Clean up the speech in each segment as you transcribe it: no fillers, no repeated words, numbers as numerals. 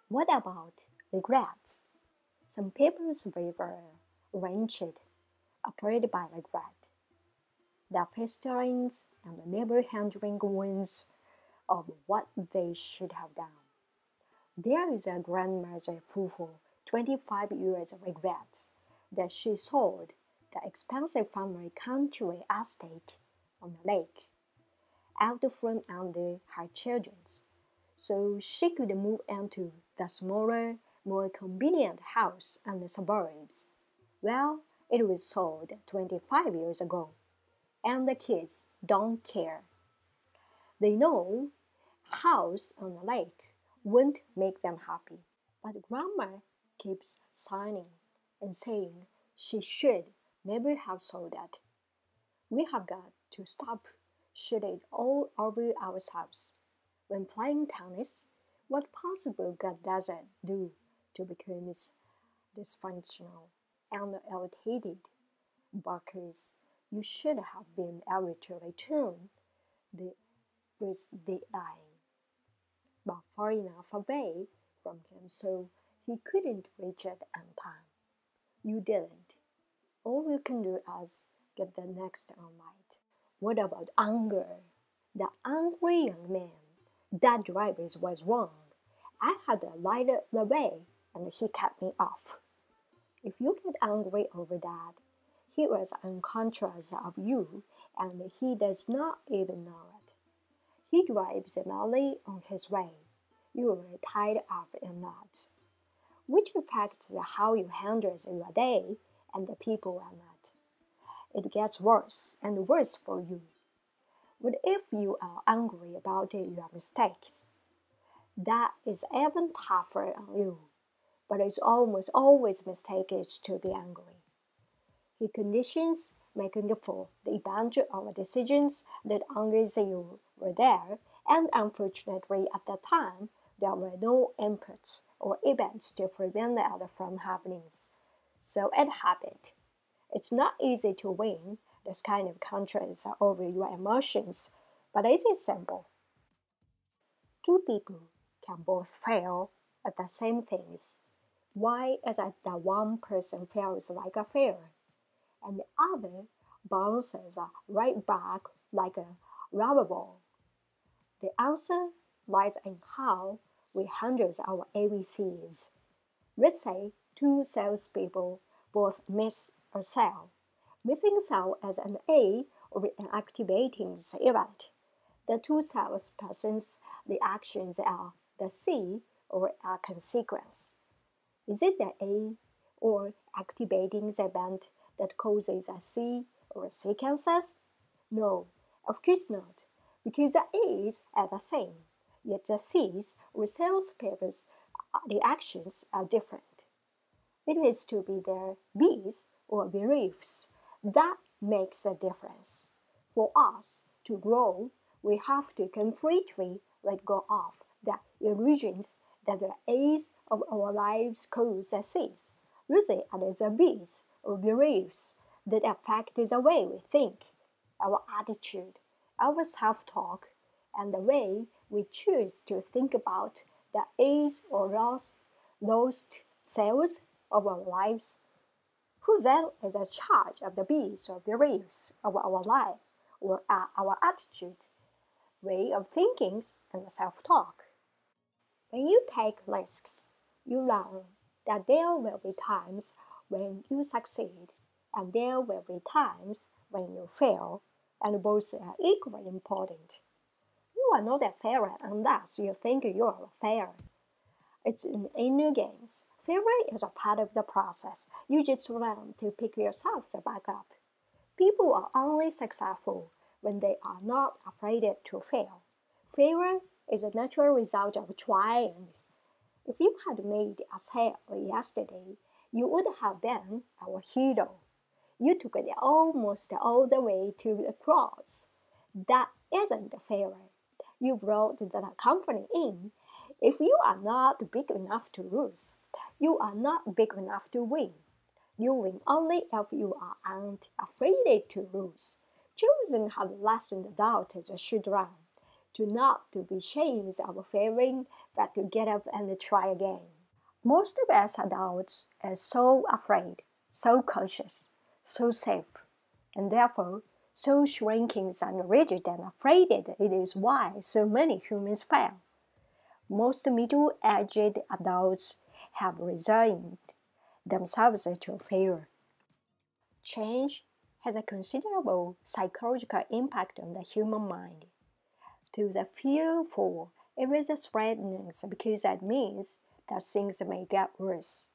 What about regrets? Some people's were wrenched, operated by regret. The festerings and the never-ending wounds of what they should have done. There is a grandmother who for 25 years regrets that she sold the expensive family country estate on the lake out from under her children's, so she could move into the smaller, more convenient house in the suburbs. Well, it was sold 25 years ago, and the kids don't care. They know house on the lake won't make them happy. But Grandma keeps signing and saying she should never have sold that. We have got to stop shooting it all over ourselves. When playing tennis, what possible good does it do to become dysfunctional and irritated? Because you should have been able to return the with the eye, but far enough away from him so he couldn't reach it in time. You didn't. All you can do is get the next one right. What about anger? The angry young man. That driver was wrong. I had to light the way and he cut me off. If you get angry over that, he was unconscious of you and he does not even know it. He drives merrily on his way. You are tied up in that, which affects how you handle your day and the people in it. It gets worse and worse for you. But if you are angry about your mistakes, that is even tougher on you. But it's almost always a mistake is to be angry. He conditions making for the bunch of decisions that angers you were there, and unfortunately at that time there were no inputs or events to prevent that from happening. So it happened. It's not easy to win this kind of controls over your emotions, but it is simple. Two people can both fail at the same things. Why is it that one person fails like a failure, and the other bounces right back like a rubber ball? The answer lies in how we handle our ABCs. Let's say two salespeople both miss a sale. Missing sale is an A or an activating event. The two salespersons' reactions are the C or a consequence. Is it the A or activating the event that causes a C or sequences? No, of course not, because the A's are the same, yet the C's or salespeople's reactions are different. It is to be their B's or beliefs that makes a difference. For us to grow, we have to completely let go of the illusions that the A's of our lives cause as C's. Losing at the B's or beliefs that affect the way we think, our attitude, our self-talk, and the way we choose to think about the A's or lost sales of our lives. Who then is in charge of the B's or beliefs of our life, or our attitude, way of thinking, and self-talk? When you take risks, you learn that there will be times when you succeed and there will be times when you fail, and both are equally important. You are not a failure unless you think you are a failure. It's in inner games. Failure is a part of the process. You just learn to pick yourself back up. People are only successful when they are not afraid to fail. Failure is a natural result of trying. If you had made a sale yesterday, you would have been our hero. You took it almost all the way to the cross. That isn't a failure. You brought the company in. If you are not big enough to lose, you are not big enough to win. You win only if you aren't afraid to lose. Children have lessened doubt as a children. to not to be ashamed of failing, but to get up and try again. Most of us adults are so afraid, so cautious, so safe, and therefore so shrinking and rigid and afraid it is why so many humans fail. Most middle-aged adults have resigned themselves to failure. Change has a considerable psychological impact on the human mind. To the fearful, it is threatening because that means that things may get worse.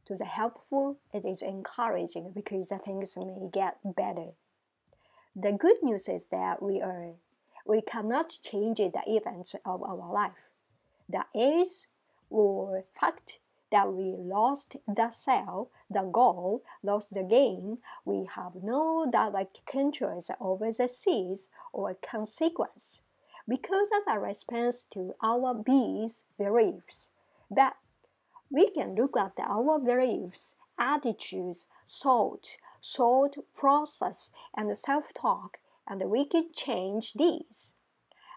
To the helpful, it is encouraging because things may get better. The good news is that we cannot change the events of our life. The is or fact that we lost the sale, the goal, lost the game, we have no direct control over the seeds or consequence, because as a response to our beliefs, that we can look at our beliefs, attitudes, thought process, and self-talk, and we can change these.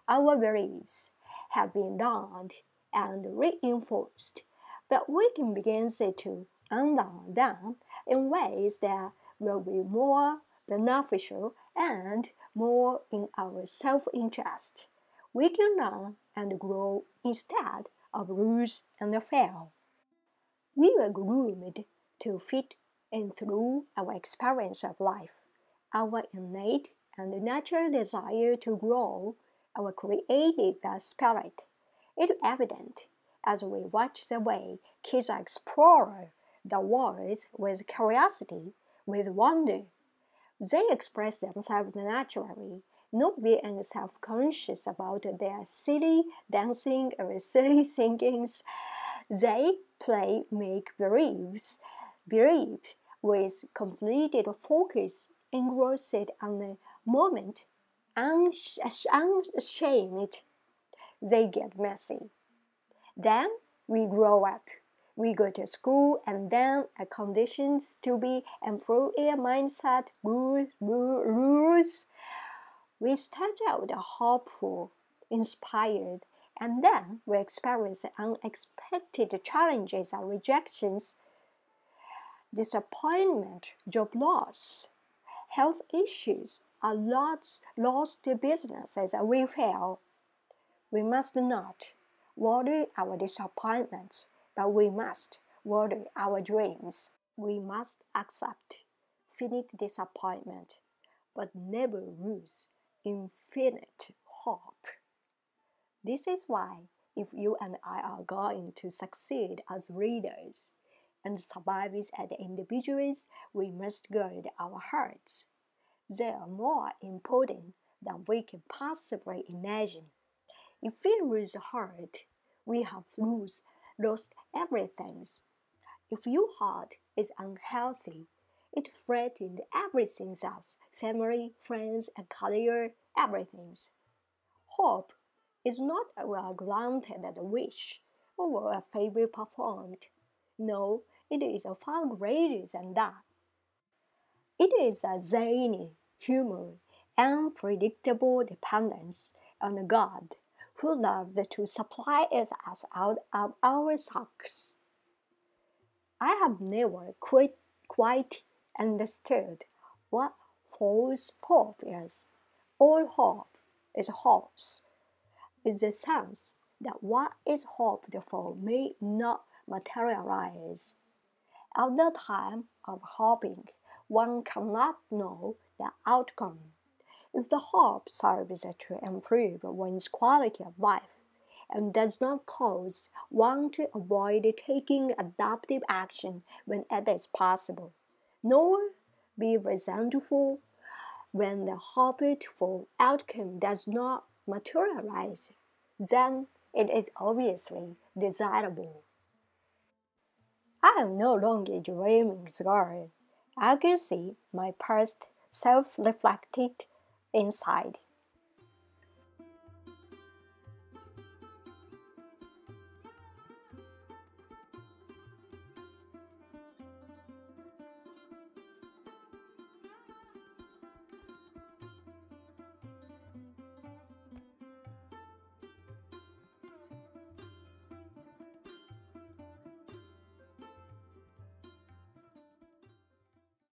Our beliefs have been learned and reinforced, but we can begin to unlearn them in ways that will be more beneficial and more in our self-interest. We can learn and grow instead of lose and fail. We were groomed to fit in through our experience of life, our innate and natural desire to grow, our creative spirit. It is evident as we watch the way kids explore the world with curiosity, with wonder. They express themselves naturally, not being self-conscious about their silly dancing or silly thinkings. They play believe with completed focus, engrossed on the moment, unashamed. They get messy. Then we grow up. We go to school and then are conditioned to be employer mindset, rules. We start out hopeful, inspired, and then we experience unexpected challenges and rejections, disappointment, job loss, health issues, a lost businesses, and we fail. We must not water our disappointments, but we must water our dreams. We must accept finite disappointment, but never lose infinite hope. This is why, if you and I are going to succeed as leaders and survive as individuals, we must guard our hearts. They are more important than we can possibly imagine. If we lose heart, we have lost everything. If your heart is unhealthy, it threatens everything else, family, friends, and career, everything. Hope is not a granted wish or a favor performed. No, it is far greater than that. It is a zany, human, unpredictable dependence on God, who loves to supply us out of our socks. I have never quite understood what false hope is. All hope is false, in the sense that what is hoped for may not materialize. At the time of hoping, one cannot know the outcome. If the hope serves to improve one's quality of life and does not cause one to avoid taking adaptive action when it is possible, nor be resentful when the hoped for outcome does not materialize, then it is obviously desirable. I am no longer dreaming girl. I can see my past self-reflected inside.